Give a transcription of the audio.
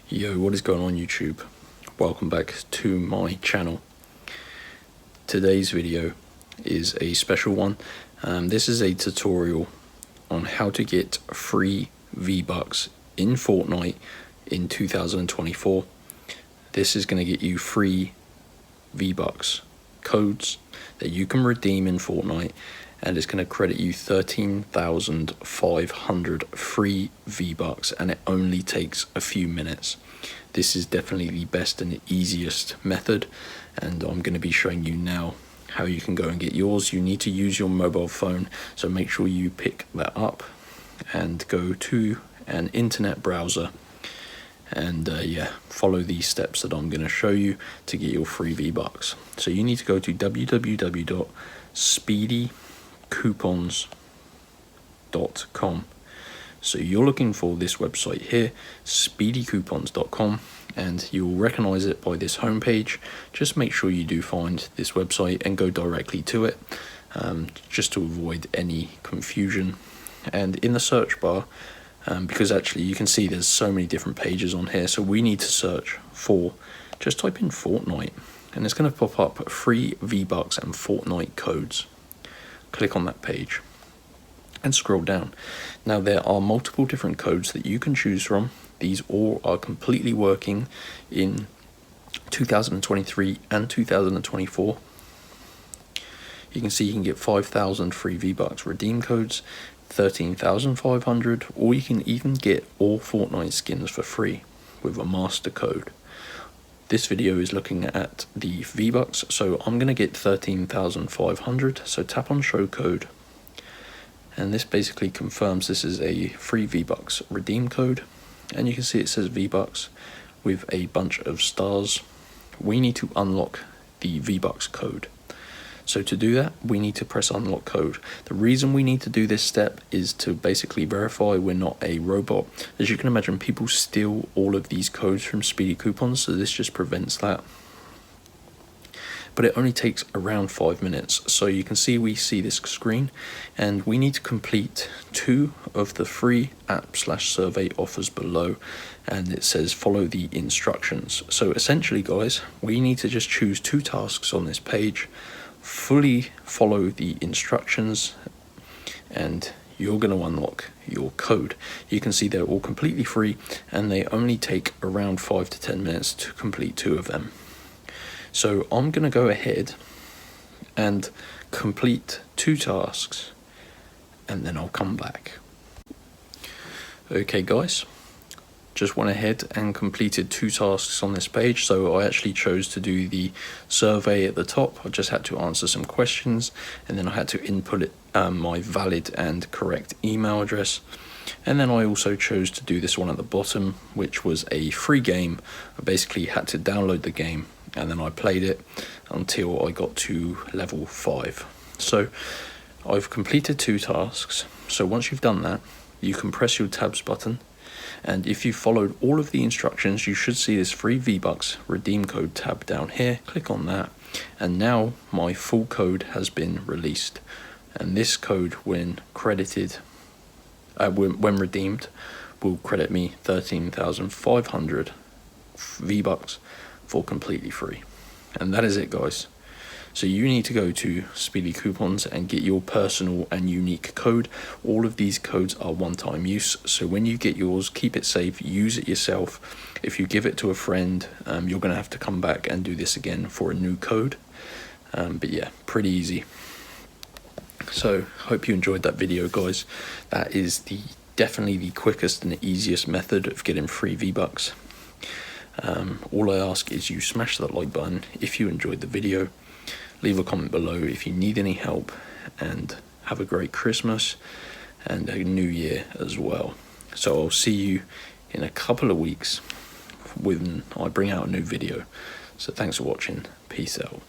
Yo, what is going on YouTube? Welcome back to my channel. Today's video is a special one. This is a tutorial on how to get free V-Bucks in Fortnite in 2024. This is going to get you free V-Bucks codes that you can redeem in Fortnite, and it's going to credit you 13,500 free V-Bucks, and it only takes a few minutes. This is definitely the best and the easiest method, and I'm going to be showing you now how you can go and get yours. You need to use your mobile phone, so make sure you pick that up and go to an internet browser and follow these steps that I'm going to show you to get your free V-Bucks. So you need to go to www.speedycoupons.com. So you're looking for this website here, speedycoupons.com, and you'll recognize it by this homepage. Just make sure you do find this website and go directly to it, just to avoid any confusion. And in the search bar, because actually you can see there's so many different pages on here, so we need to search for, just type in Fortnite, and it's going to pop up free V-Bucks and Fortnite codes. Click on that page and scroll down. Now there are multiple different codes that you can choose from. These all are completely working in 2023 and 2024. You can see you can get 5,000 free V-Bucks redeem codes, 13,500, or you can even get all Fortnite skins for free with a master code. This video is looking at the V-Bucks, so I'm going to get 13,500, so tap on show code, and this basically confirms this is a free V-Bucks redeem code, and you can see it says V-Bucks with a bunch of stars. We need to unlock the V-Bucks code. So to do that, we need to press unlock code. The reason we need to do this step is to basically verify we're not a robot. As you can imagine, people steal all of these codes from Speedy Coupons, so this just prevents that. But it only takes around 5 minutes. So you can see we see this screen, and we need to complete 2 of the free app/survey offers below, and it says follow the instructions. So essentially guys, we need to just choose 2 tasks on this page, fully follow the instructions, and you're going to unlock your code. You can see they're all completely free, and they only take around 5 to 10 minutes to complete 2 of them. So I'm going to go ahead and complete 2 tasks, and then I'll come back. Okay guys, just went ahead and completed 2 tasks on this page. So I actually chose to do the survey at the top. I just had to answer some questions, and then I had to input it, my valid and correct email address. And then I also chose to do this one at the bottom, which was a free game. I basically had to download the game, and then I played it until I got to level 5. So I've completed 2 tasks. So once you've done that, you can press your tabs button, and if you followed all of the instructions, you should see this free V-Bucks redeem code tab down here. Click on that, and now my full code has been released, and this code, when credited, when redeemed, will credit me 13,500 V-Bucks for completely free. And that is it guys. So you need to go to Speedy Coupons and get your personal and unique code. All of these codes are one-time use, so when you get yours, keep it safe, use it yourself. If you give it to a friend, you're going to have to come back and do this again for a new code. But yeah, pretty easy. So hope you enjoyed that video guys. That is definitely the quickest and the easiest method of getting free V-Bucks. All I ask is you smash that like button if you enjoyed the video. Leave a comment below if you need any help, and have a great Christmas and a new year as well. So I'll see you in a couple of weeks when I bring out a new video. So thanks for watching. Peace out.